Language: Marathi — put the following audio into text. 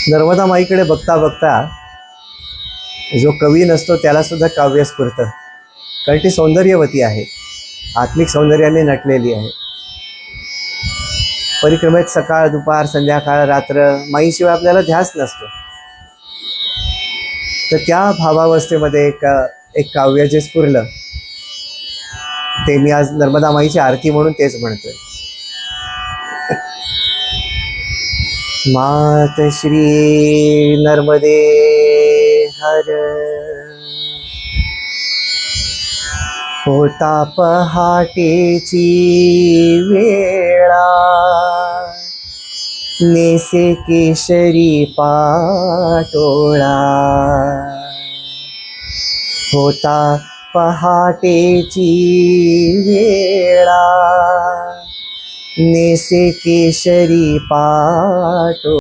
नर्मदा माईकडे बघता बघता जो कवी नसतो त्याला सुद्धा काव्य स्फुरतं, कारण ती सौंदर्यवती आहे, आत्मिक सौंदर्याने नटलेली आहे. परिक्रमेत सकाळ दुपार संध्याकाळ रात्र माईशिवाय आपल्याला ध्यास नसतो. तर त्या भावावस्थेमध्ये एक काव्य जे स्फुरलं ते मी आज नर्मदा माईची आरती म्हणून तेच म्हणतोय. मात श्री नर्मदे हर, होता पहाटेची वेळा, नेसे केशरी पाटोळा. होता पहाटेची वेळा, नेसे केशरी पाटोळा.